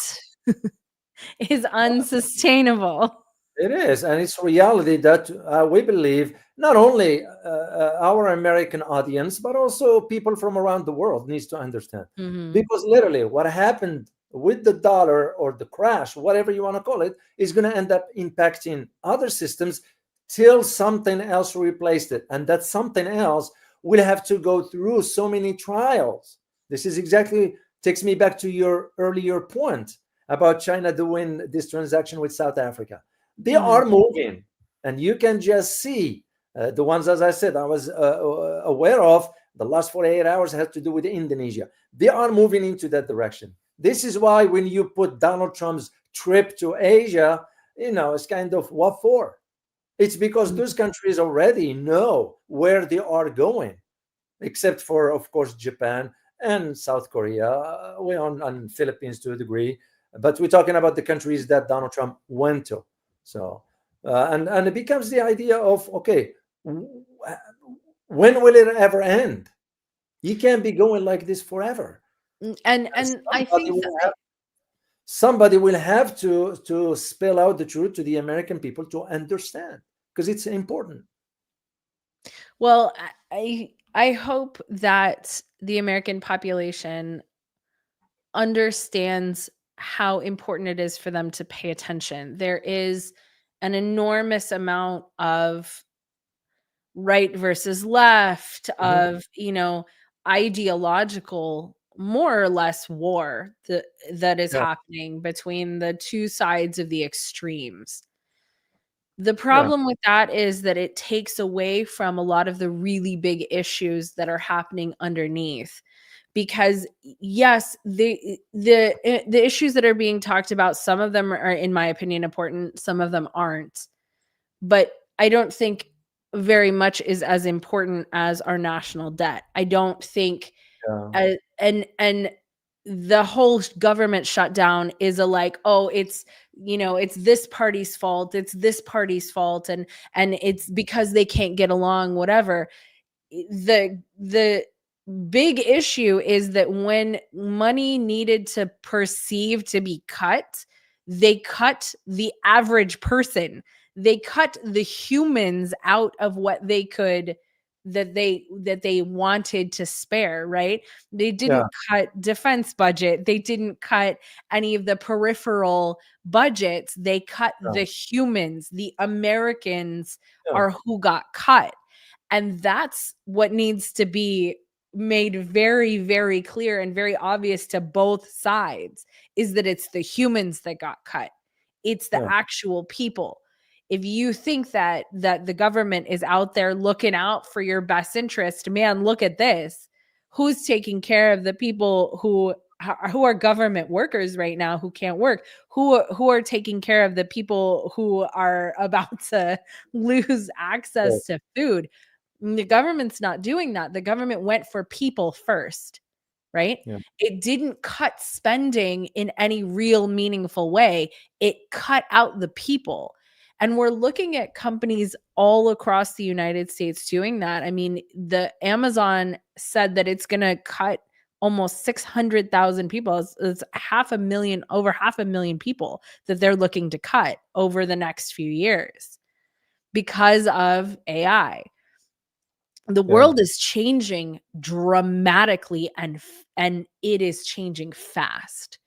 is unsustainable. It is, and it's reality that we believe not only our American audience, but also people from around the world needs to understand. Mhm. Because literally what happened with the dollar or the crash, whatever you want to call it, is going to end up impacting other systems till something else replaced it. And that something else will have to go through so many trials. This is exactly takes me back to your earlier point about China doing this transaction with South Africa. They are moving, and you can just see the ones, as I said, I was aware of. The last 48 hours has to do with Indonesia. They are moving into that direction. This is why when you put Donald Trump's trip to Asia, it's kind of what for? It's because those countries already know where they are going, except for, of course, Japan and South Korea, we on Philippines to a degree. But we're talking about the countries that Donald Trump went to. So, and it becomes the idea of, okay, when will it ever end? You can't be going like this forever. And I think somebody will have to spell out the truth to the American people to understand, because it's important. Well, I hope that the American population understands how important it is for them to pay attention. There is an enormous amount of right versus left, Mhm. of, ideological, more or less, war that is Yeah, happening between the two sides of the extremes. The yeah, problem with that is that it takes away from a lot of the really big issues that are happening underneath. Because yes, the issues that are being talked about, some of them are, in my opinion, important, some of them aren't. But I don't think very much is as important as our national debt. I don't think yeah, and the whole government shutdown is a like, oh, it's this party's fault, it's this party's fault, and it's because they can't get along, whatever. The big issue is that when money needed to perceive to be cut, they cut the average person. They cut the humans out of what they could, that they wanted to spare, right? They yeah, didn't cut defense budget. They didn't cut any of the peripheral budgets. They cut yeah, the humans. The Americans yeah, are who got cut. And that's what needs to be made very, very clear and very obvious to both sides, is that it's the humans that got cut. It's the yeah, actual people. If you think that the government is out there looking out for your best interest, man, look at this. Who's taking care of the people who are government workers right now, who can't work? Who are taking care of the people who are about to lose yeah, access to food? The government's not doing that. The government went for people first, right? yeah, It didn't cut spending in any real meaningful way. It cut out the people. And we're looking at companies all across the United States doing that. I mean, the Amazon said that it's going to cut almost 600,000 people. It's over half a million people that they're looking to cut over the next few years because of AI. The yeah, world is changing dramatically, and it is changing fast.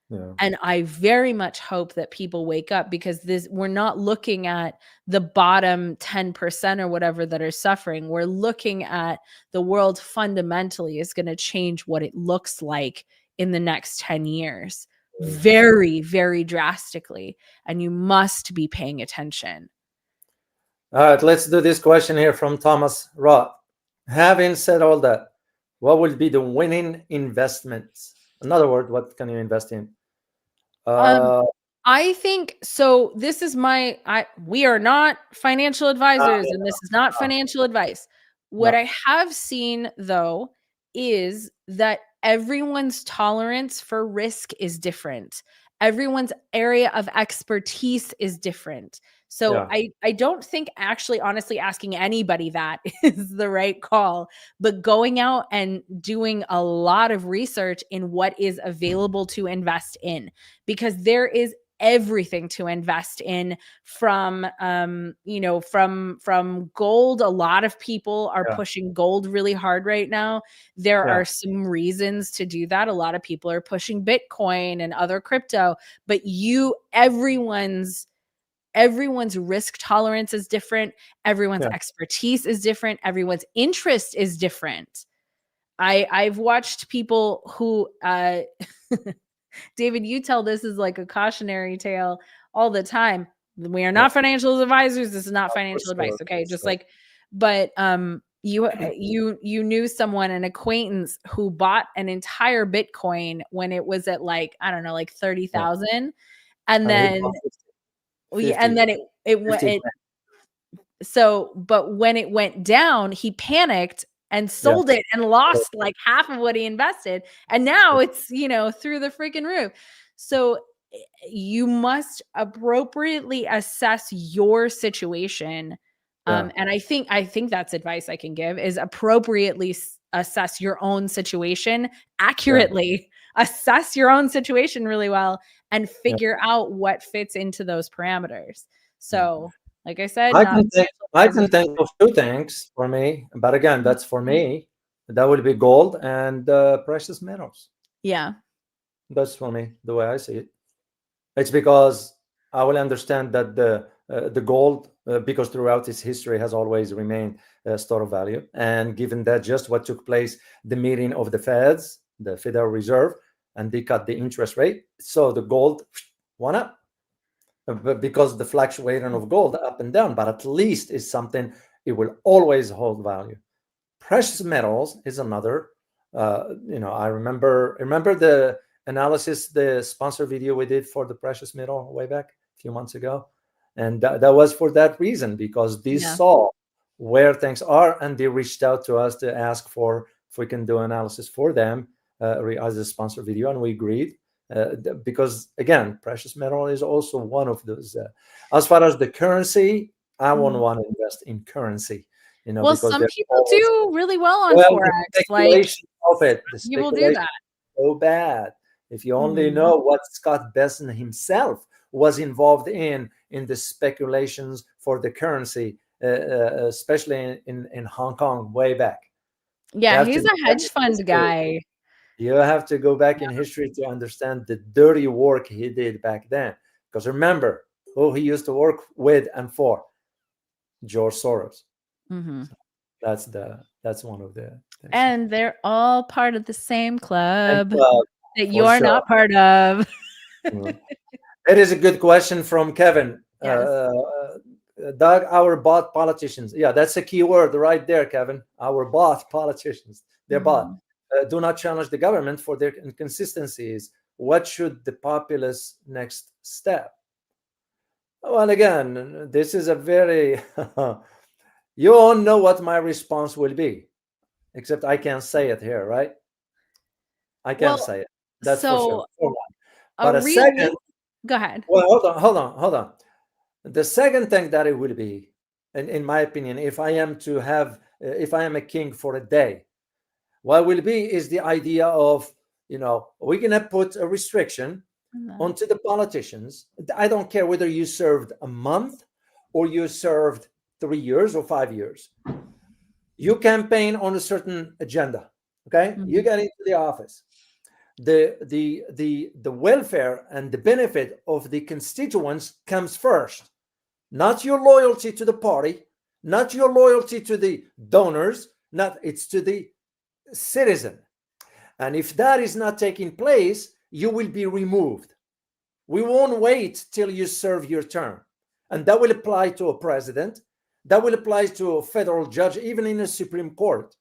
yeah, And I very much hope that people wake up, because we're not looking at the bottom 10% or whatever that are suffering. We're looking at the world fundamentally is going to change what it looks like in the next 10 years. Very, very drastically. And you must be paying attention. All right, let's do this question here from Thomas Roth. Having said all that, what will be the winning investments? In other words, what can you invest in? Um, I think so. This is we are not financial advisors, and this is not financial advice. What No, I have seen, though, is that everyone's tolerance for risk is different. Everyone's area of expertise is different. So yeah, I don't think, actually, honestly, asking anybody that is the right call, but going out and doing a lot of research in what is available to invest in, because there is everything to invest in, from from gold. A lot of people are yeah, pushing gold really hard right now. There yeah, are some reasons to do that. A lot of people are pushing Bitcoin and other crypto, but everyone's risk tolerance is different. Everyone's yeah, expertise is different. Everyone's interest is different. I've watched people who David, you tell this is like a cautionary tale all the time. We are yeah. not financial advisors. This is not For financial advice. sure, Okay. for Just sure. like, but you knew someone, an acquaintance, who bought an entire Bitcoin when it was at, like, I don't know, like Yeah. 30,000. And And he then, bought 50, and then it went, 50 grand. but when it went down, he panicked and Yeah, sold it and lost like half of what he invested. And now it's, through the freaking roof. So you must appropriately assess your situation. yeah, And I think that's advice I can give, is appropriately assess your own situation yeah, accurately, assess your own situation really well, and yeah, figure out what fits into those parameters. yeah. So Like I said, I not can think, I can think of two things for me, but again, that's for me. That would be gold and precious metals. Yeah. That's for me the way I see it. It's because I will understand that the gold, because throughout its history, has always remained a store of value. And given that just what took place, the meeting of the Feds, the Federal Reserve, and they cut the interest rate, so the gold went up. But because the fluctuation of gold up and down, but at least is something it will always hold value. Precious metals is another. I remember the analysis, the sponsor video we did for the precious metal way back a few months ago, and that was for that reason, because they saw where things are and they reached out to us to ask for if we can do analysis for them as a sponsor video, and we agreed. Because again, precious metal is also one of those. As far as the currency, I won't want to invest in currency. Well, because some people do really well on the Forex. speculation of it, the People do speculation that. so bad. If you only know what Scott Besson himself was involved in the speculations for the currency, especially in Hong Kong way back. Yeah, he's a hedge fund guy. You have to go back in history to understand the dirty work he did back then. Because remember who he used to work with and for: George Soros. Mm-hmm. So that's one of the things. And they're all part of the same club that you're not part of. It is a good question from Kevin. Yes. Doug, our bot politicians. Yeah, that's a key word right there, Kevin. Our bot politicians. They're bot. Do not challenge the government for their inconsistencies. What should the populace next step? Well, again, this is a very... you all know what my response will be, except I can't say it here, right? I can't say it. That's for sure. But a second... Go ahead. Well, hold on. The second thing that it will be, in my opinion, if I am a king for a day, what will be is the idea of, we're going to put a restriction onto the politicians. I don't care whether you served a month or you served 3 years or 5 years. You campaign on a certain agenda, okay? You get into the office. The welfare and the benefit of the constituents comes first, not your loyalty to the party, not your loyalty to the donors, it's to the citizen. And if that is not taking place, you will be removed. We won't wait till you serve your term. And that will apply to a president, that will apply to a federal judge, even in a Supreme Court.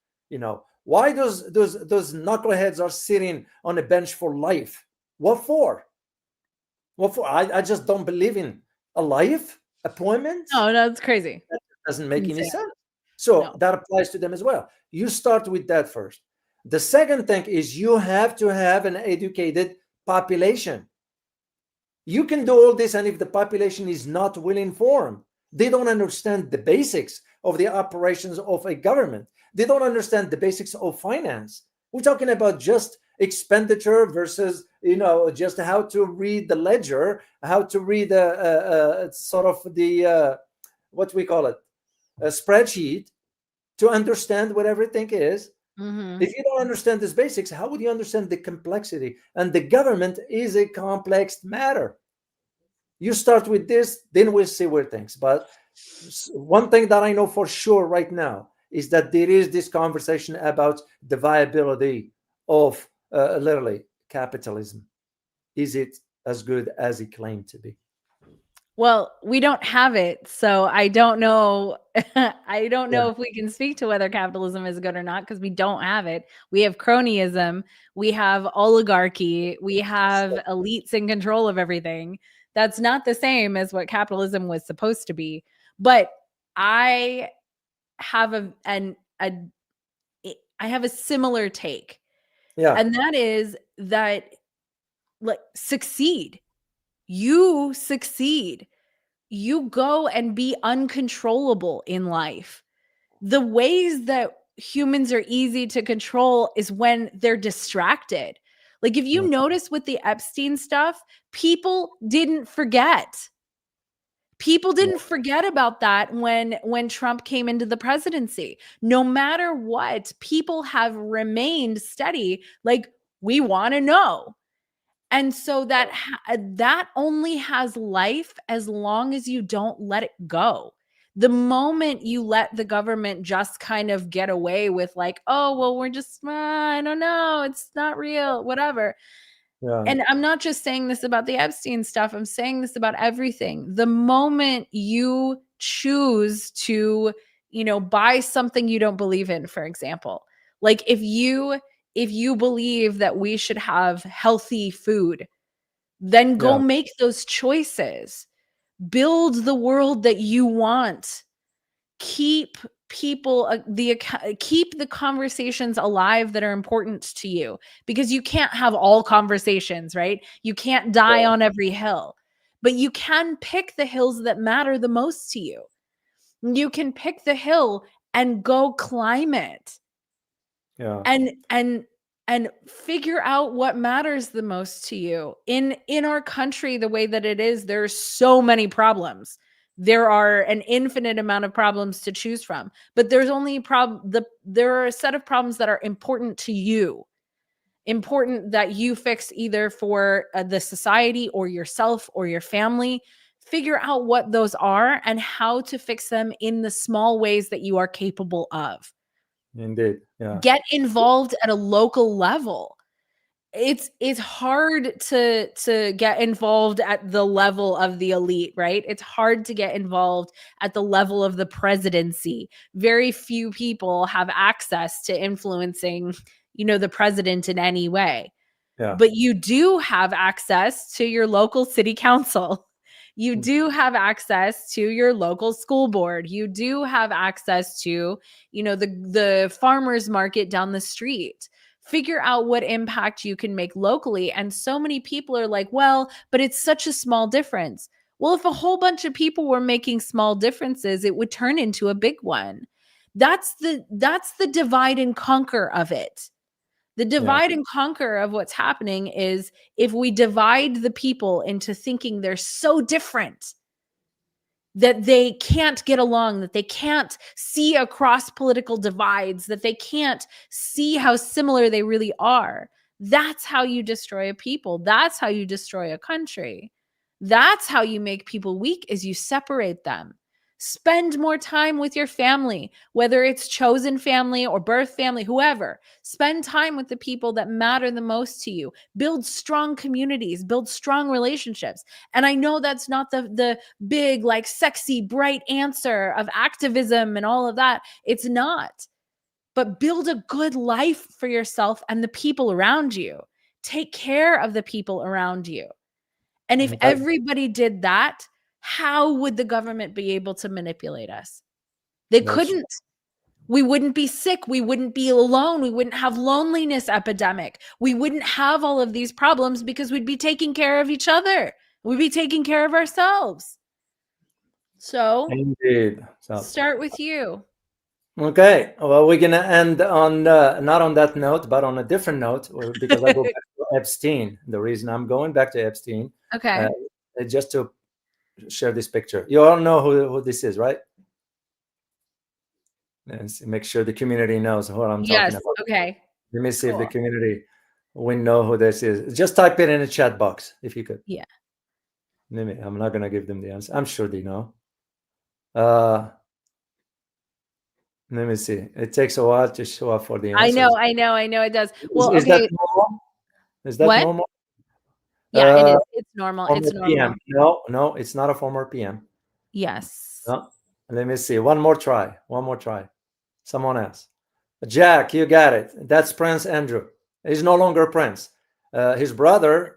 Why those knuckleheads are sitting on a bench for life? What for? I just don't believe in a life appointment. No, that's crazy. That doesn't make any sense. So that applies to them as well. You start with that first. The second thing is you have to have an educated population. You can do all this, and if the population is not well informed, they don't understand the basics of the operations of a government. They don't understand the basics of finance. We're talking about just expenditure versus, just how to read the ledger, how to read sort of the, what we call it, a spreadsheet to understand what everything is. If you don't understand these basics, how would you understand the complexity? And the government is a complex matter. You start with this, then we'll see where things. But one thing that I know for sure right now is that there is this conversation about the viability of literally capitalism. Is it as good as it claimed to be? Well, we don't have it, so I don't know. I don't know if we can speak to whether capitalism is good or not, because we don't have it. We have cronyism, we have oligarchy, we have elites in control of everything. That's not the same as what capitalism was supposed to be. But I have I have a similar take. Yeah. And that is that, like, succeed. You succeed. You go and be uncontrollable in life. The ways that humans are easy to control is when they're distracted. Like, if you notice with the Epstein stuff, people didn't forget. People didn't forget about that when Trump came into the presidency. No matter what, people have remained steady. Like, we want to know. And so that only has life as long as you don't let it go. The moment you let the government just kind of get away with like, oh, well, we're just, I don't know, it's not real, whatever. Yeah. And I'm not just saying this about the Epstein stuff. I'm saying this about everything. The moment you choose to, buy something you don't believe in, for example, like if you believe that we should have healthy food, then go make those choices. Build the world that you want. Keep people keep the conversations alive that are important to you, because you can't have all conversations, right? You can't die on every hill, but you can pick the hills that matter the most to you. You can pick the hill and go climb it. Yeah. And figure out what matters the most to you. In our country, the way that it is, there's so many problems. There are an infinite amount of problems to choose from, but there's only there are a set of problems that are important to you, important that you fix either for the society or yourself or your family. Figure out what those are and how to fix them in the small ways that you are capable of. Indeed. Yeah. Get involved at a local level. It's hard to get involved at the level of the elite, right? It's hard to get involved at the level of the presidency. Very few people have access to influencing, the president in any way. Yeah. But you do have access to your local city council. You do have access to your local school board. You do have access to, the farmers market down the street. Figure out what impact you can make locally. And so many people are like, well, but it's such a small difference. Well, if a whole bunch of people were making small differences, it would turn into a big one. That's the divide and conquer of it. The divide and conquer of what's happening is if we divide the people into thinking they're so different that they can't get along, that they can't see across political divides, that they can't see how similar they really are. That's how you destroy a people. That's how you destroy a country. That's how you make people weak, is you separate them. Spend more time with your family, whether it's chosen family or birth family, whoever. Spend time with the people that matter the most to you. Build strong communities, build strong relationships. And I know that's not the big, like, sexy, bright answer of activism and all of that. It's not. But build a good life for yourself and the people around you. Take care of the people around you. And if everybody did that, how would the government be able to manipulate us? They couldn't. We wouldn't be sick. We wouldn't be alone. We wouldn't have loneliness epidemic. We wouldn't have all of these problems because we'd be taking care of each other. We'd be taking care of ourselves. So, Indeed. So, start with you. Okay. Well, we're going to end on not on that note, but on a different note, because I go back to Epstein. The reason I'm going back to Epstein, Okay. just to share this picture. You all know who this is, right? Let's make sure the community knows what I'm talking about. Okay. Let me see if the community will know who this is. Just type it in the chat box if you could. Yeah. I'm not going to give them the answer. I'm sure they know. Let me see. It takes a while to show up for the answers. I know it does. Well, is okay. that normal? Is that What? normal? Yeah, it is. It's normal. Former It's normal. PM. No, it's not a former PM. Yes. No. Let me see. One more try. Someone else. Jack, you got it. That's Prince Andrew. He's no longer Prince. His brother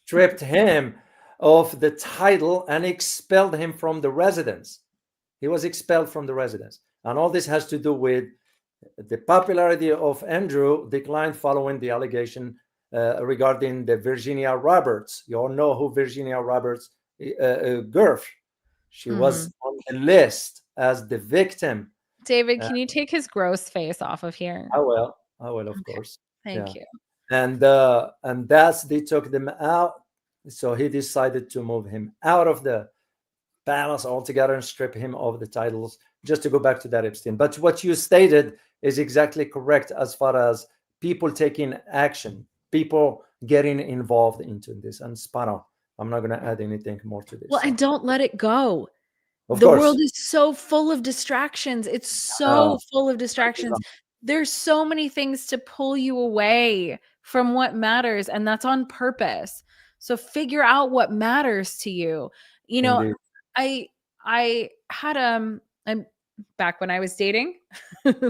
stripped him of the title and expelled him from the residence. He was expelled from the residence. And all this has to do with the popularity of Andrew declined following the allegation regarding the Virginia Roberts. You all know who Virginia Roberts, Gerf. She was on the list as the victim. David, can you take his gross face off of here? I will, of course. Thank you. And they took them out. So he decided to move him out of the balance altogether and strip him of the titles, just to go back to that Epstein. But what you stated is exactly correct as far as people taking action, people getting involved into this, and spot on. I'm not going to add anything more to this. Well, and don't let it go. Of The course. world is so full of distractions. It's so full of distractions. There's so many things to pull you away from what matters, and that's on purpose. So figure out what matters to you. You know, Indeed. I had I'm back when I was dating,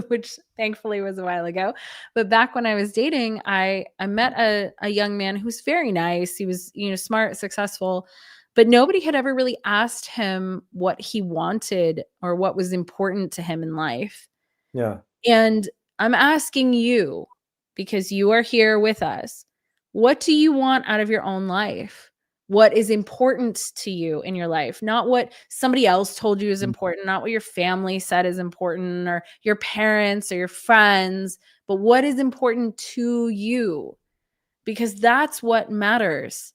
which thankfully was a while ago. But back when I was dating, I met a young man who's very nice. He was, you know, smart, successful, but nobody had ever really asked him what he wanted or what was important to him in life. Yeah. And I'm asking you, because you are here with us, what do you want out of your own life? What is important to you in your life? Not what somebody else told you is important, not what your family said is important, or your parents or your friends, but what is important to you? Because that's what matters.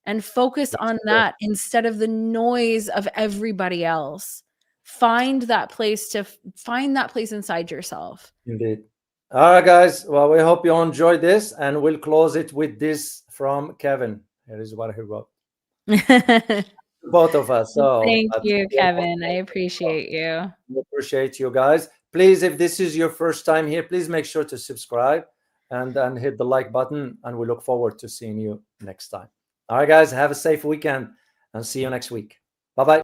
And focus on that instead of the noise of everybody else. Find that place inside yourself. Indeed. All right, guys. Well, we hope you enjoyed this, and we'll close it with this from Kevin. Here is what he wrote. Both of us. So thank you, Kevin. I appreciate you. We appreciate you guys. Please, if this is your first time here, please make sure to subscribe and hit the like button. And we look forward to seeing you next time. All right, guys. Have a safe weekend and see you next week. Bye-bye.